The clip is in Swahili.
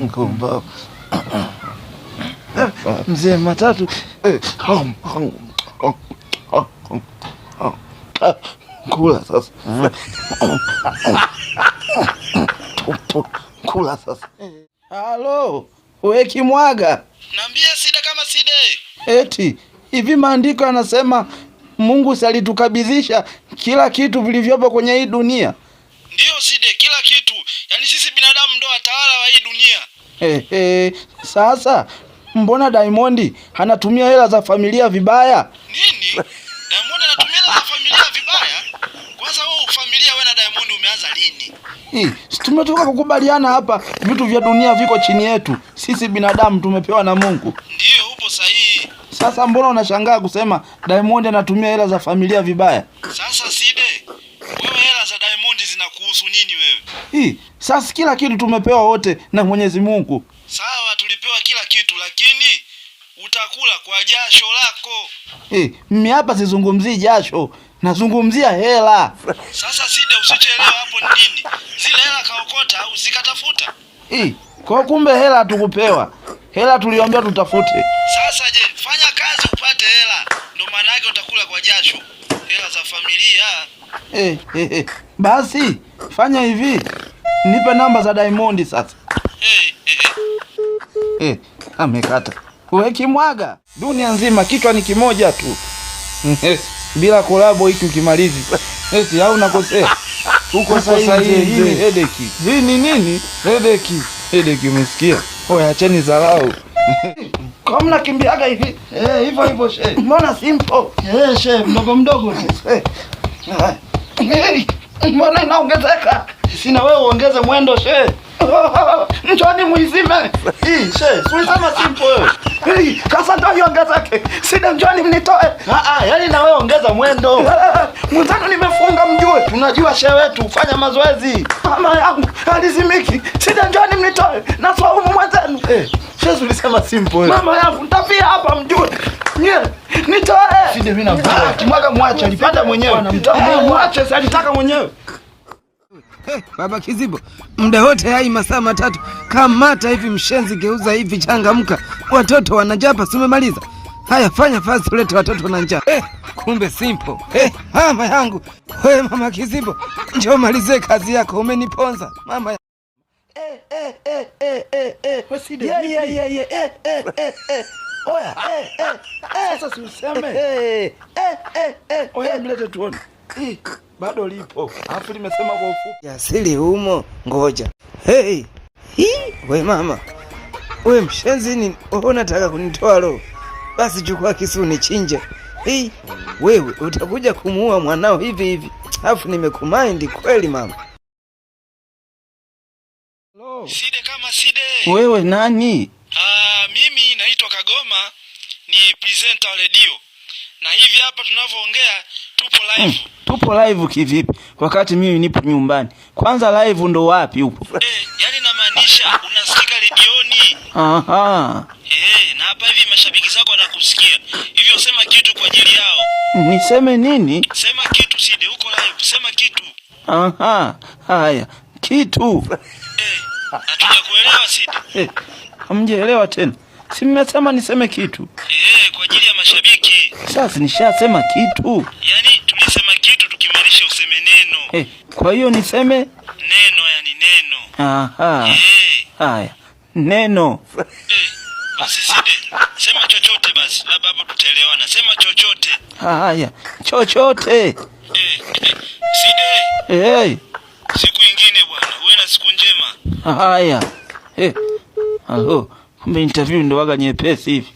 Mkomba. Mzee matatu. Kula sasa. Kula sasa. Halo, wewe Kimwaga. Niambie Side kama Side. Eti, hivi maandiko yanasema Mungu alitukabidhisha kila kitu vilivyopo kwenye hii dunia. Ndio Side, kila kitu. Yaani sisi binadamu ndo watawala wa hii dunia. Sasa mbona Diamond anatumia hela za familia vibaya? Nini? Diamond anatumia hela za familia vibaya? Kwanza wewe familia wewe na Diamond umeanza lini? Tumetoka kukubaliana hapa vitu vya dunia viko chini yetu. Sisi binadamu tumepewa na Mungu. Ndio, upo sahihi. Sasa mbona unashangaa kusema Diamond anatumia hela za familia vibaya? Sasa Side, wewe hela za Diamond zinakuhusu nini wewe? Sasa kila kitu tumepewa wote na Mwenyezi Mungu. Sawa, tulipewa kila kitu lakini utakula kwa jasho lako. Mimi hapa sizungumzii jasho, nazungumzia hela. Sasa Side, usichelewe hapo ni nini? Zile hela kaokota au zikatafuta? Kwa kumbe hela hatukupewa. Hela tuliambiwa tutafute. Sasa je, fanya kazi upate hela. Ndio maana yake utakula kwa jasho. Hela za familia. Basi, fanya hivi. Nipe namba za Diamond sasa. Amekata. Wewe Kimwaga, dunia nzima kichwa ni kimoja tu. Bila kolabo hiki ukimalizi. Au unakosea. Uko sahihi. Hii headache. Hii ni nini? Headache umesikia? Oya acheni dharau. Kama mnakimbiaga hivi. Hivyo shehe. Mbona simple? Shehe mdogo tu. Mbona inaongezeka? Sina wewe uongeze mwendo shehe. Njoni muizime. Shehe, ulisema simple wewe. Kasa ndio iongezeke. Sida njoni mnitoe. Yaani na wewe ongeza mwendo. Mwanzo nimefunga mjue. Tunajua shehe wetu ufanya mazoezi. Mama yangu alizimiki. Sida njoni mnitoe. Na swaumu mwenzenu. Shehe ulisema simple wewe. Mama yangu nitafia hapa mjue. Nitoe. Sida mimi namtoa. Kimwaga mwache alipanda mwenyewe. Mwache sasa alitaka mwenyewe. Baba Kizibo, muda wote hai masaa matatu kamata hivi mshenzi, geuza hivi, changamka. Watoto wanajapa, si umemaliza? Haya, fanya fast, ulete watoto na njaa. Kumbe simple. Mama yangu. Wewe Mama Kizibo, njoo malize kazi yako, umeniponza. Mama Oya. Sasa si useme. Oya mlete tuone. Bado lipo. Alafu limesema kwa ufupi. Asili humo, ngoja. We mama. We mshenzi ni unataka kunitoa roho. Basi chukua kisu nichinje. Wewe utakuja kumuua mwanao hivi. Alafu nimekumind kweli mama. Side kama Side. Wewe nani? Mimi naitwa Kagoma, ni presenter wa radio. Na hivi hapa tunavyoongea tupo live. Tupo live kivipi? Wakati mimi nipo nyumbani. Kwanza live ndo wapi upo? Yaani namaanisha unasikika redioni. Na hapa hivi mashabiki zako wanakusikia. Hivyo sema kitu kwa ajili yao. Niseme nini? Sema kitu Side, uko live, sema kitu. Haya, kitu. Hatujakuelewa Side. Hamjaelewa tena. Si mmesema niseme kitu. Kwa ajili ya mashabiki. Sasa nishasema kitu. Yaani tulisema kitu tukimaanisha useme neno. Kwa hiyo niseme neno, yani neno. Haya. Neno. Basi Side, sema chochote basi. Labda hapo tutaelewana. Sema chochote. Haya, chochote. Side. Siku nyingine bwana, uwe na siku njema. Haya. Kumbe interview ndo waga nyepesi hivi.